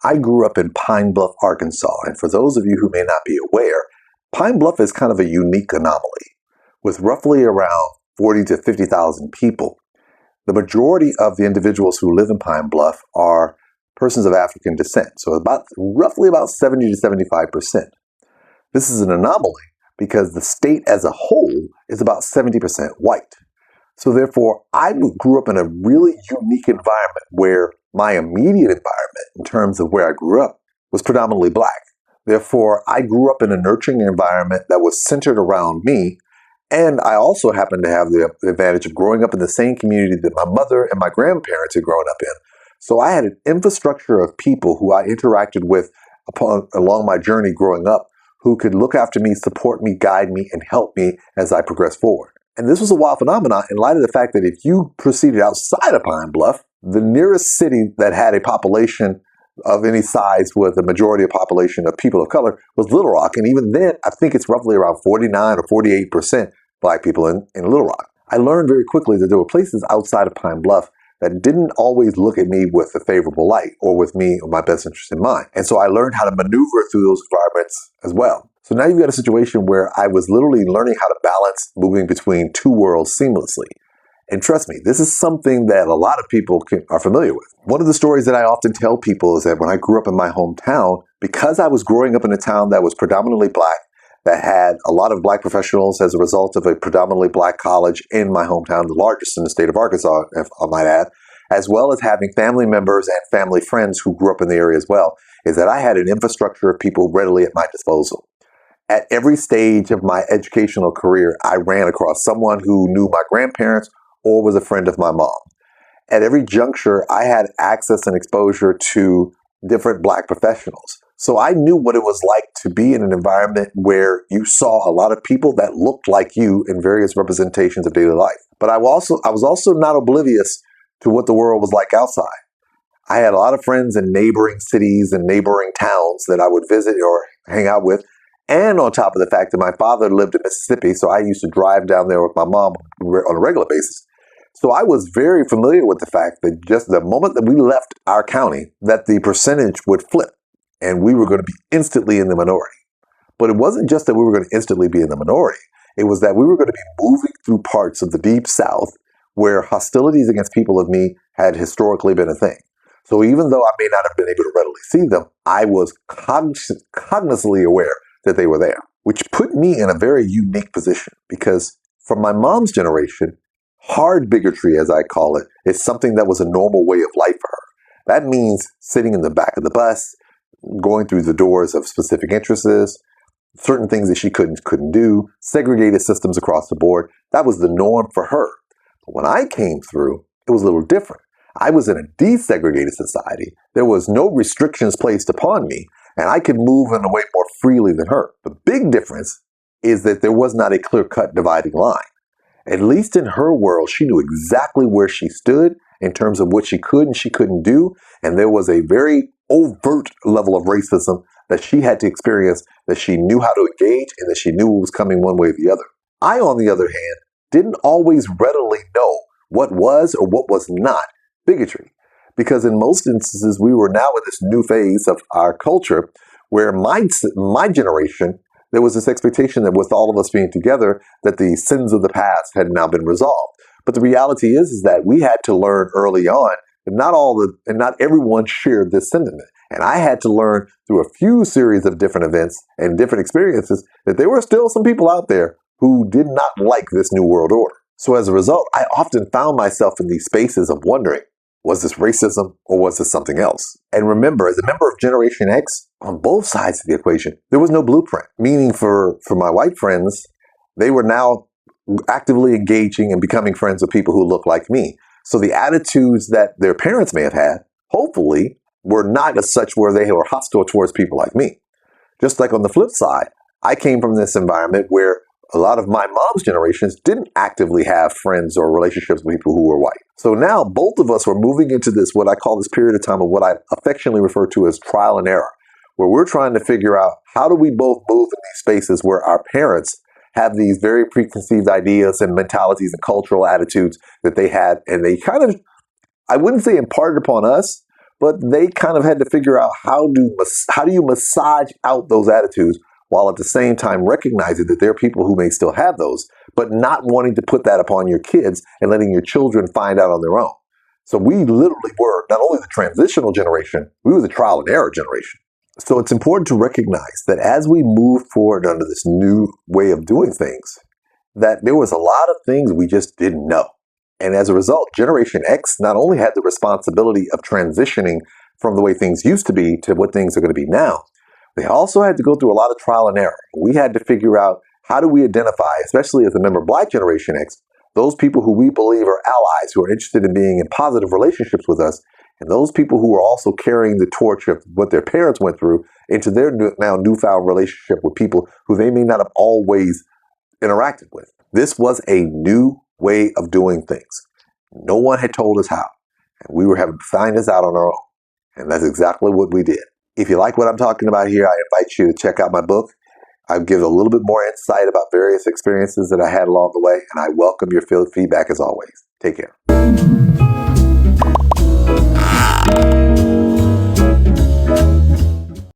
I grew up in Pine Bluff, Arkansas, and for those of you who may not be aware, Pine Bluff is kind of a unique anomaly. With roughly around 40 to 50,000 people, the majority of the individuals who live in Pine Bluff are persons of African descent, so roughly about 70 to 75%. This is an anomaly because the state as a whole is about 70% white. So therefore, I grew up in a really unique environment where my immediate environment, in terms of where I grew up, was predominantly black. Therefore, I grew up in a nurturing environment that was centered around me, and I also happened to have the advantage of growing up in the same community that my mother and my grandparents had grown up in. So I had an infrastructure of people who I interacted with along my journey growing up who could look after me, support me, guide me, and help me as I progressed forward. And this was a wild phenomenon in light of the fact that if you proceeded outside of Pine Bluff, the nearest city that had a population of any size with a majority of population of people of color was Little Rock. And even then, I think it's roughly around 49 or 48% black people in Little Rock. I learned very quickly that there were places outside of Pine Bluff that didn't always look at me with a favorable light or with me or my best interest in mind. And so I learned how to maneuver through those environments as well. So now you've got a situation where I was literally learning how to balance moving between two worlds seamlessly. And trust me, this is something that a lot of people are familiar with. One of the stories that I often tell people is that when I grew up in my hometown, because I was growing up in a town that was predominantly black, that had a lot of black professionals as a result of a predominantly black college in my hometown, the largest in the state of Arkansas, if I might add, as well as having family members and family friends who grew up in the area as well, is that I had an infrastructure of people readily at my disposal. At every stage of my educational career, I ran across someone who knew my grandparents or was a friend of my mom. At every juncture, I had access and exposure to different black professionals. So I knew what it was like to be in an environment where you saw a lot of people that looked like you in various representations of daily life. But I was also not oblivious to what the world was like outside. I had a lot of friends in neighboring cities and neighboring towns that I would visit or hang out with. And on top of the fact that my father lived in Mississippi, so I used to drive down there with my mom on a regular basis. So I was very familiar with the fact that just the moment that we left our county, that the percentage would flip and we were going to be instantly in the minority. But it wasn't just that we were going to instantly be in the minority. It was that we were going to be moving through parts of the Deep South where hostilities against people of me had historically been a thing. So even though I may not have been able to readily see them, I was cognizantly aware that they were there, which put me in a very unique position because from my mom's generation, hard bigotry, as I call it, is something that was a normal way of life for her. That means sitting in the back of the bus, going through the doors of specific interests, certain things that she couldn't do, segregated systems across the board. That was the norm for her. But when I came through, it was a little different. I was in a desegregated society. There was no restrictions placed upon me, and I could move in a way more freely than her. The big difference is that there was not a clear-cut dividing line. At least in her world, she knew exactly where she stood in terms of what she could and she couldn't do, and there was a very overt level of racism that she had to experience, that she knew how to engage, and that she knew it was coming one way or the other. I, on the other hand, didn't always readily know what was or what was not bigotry. Because in most instances, we were now in this new phase of our culture where my generation, there was this expectation that with all of us being together, that the sins of the past had now been resolved. But the reality is that we had to learn early on that not everyone shared this sentiment. And I had to learn through a few series of different events and different experiences that there were still some people out there who did not like this new world order. So as a result, I often found myself in these spaces of wondering, was this racism or was this something else? And remember, as a member of Generation X, on both sides of the equation, there was no blueprint. Meaning for my white friends, they were now actively engaging and becoming friends with people who look like me. So the attitudes that their parents may have had, hopefully, were not as such where they were hostile towards people like me. Just like on the flip side, I came from this environment where a lot of my mom's generations didn't actively have friends or relationships with people who were white. So now both of us were moving into this, what I call this period of time of what I affectionately refer to as trial and error, where we're trying to figure out how do we both move in these spaces where our parents have these very preconceived ideas and mentalities and cultural attitudes that they had, and they kind of, I wouldn't say imparted upon us, but they kind of had to figure out how do you massage out those attitudes while at the same time recognizing that there are people who may still have those, but not wanting to put that upon your kids and letting your children find out on their own. So we literally were not only the transitional generation, we were the trial and error generation. So it's important to recognize that as we move forward under this new way of doing things, that there was a lot of things we just didn't know. And as a result, Generation X not only had the responsibility of transitioning from the way things used to be to what things are going to be now, they also had to go through a lot of trial and error. We had to figure out how do we identify, especially as a member of Black Generation X, those people who we believe are allies, who are interested in being in positive relationships with us, and those people who are also carrying the torch of what their parents went through into their now newfound relationship with people who they may not have always interacted with. This was a new way of doing things. No one had told us how, and we were having to find this out on our own. And that's exactly what we did. If you like what I'm talking about here, I invite you to check out my book. I give a little bit more insight about various experiences that I had along the way, and I welcome your feedback as always. Take care.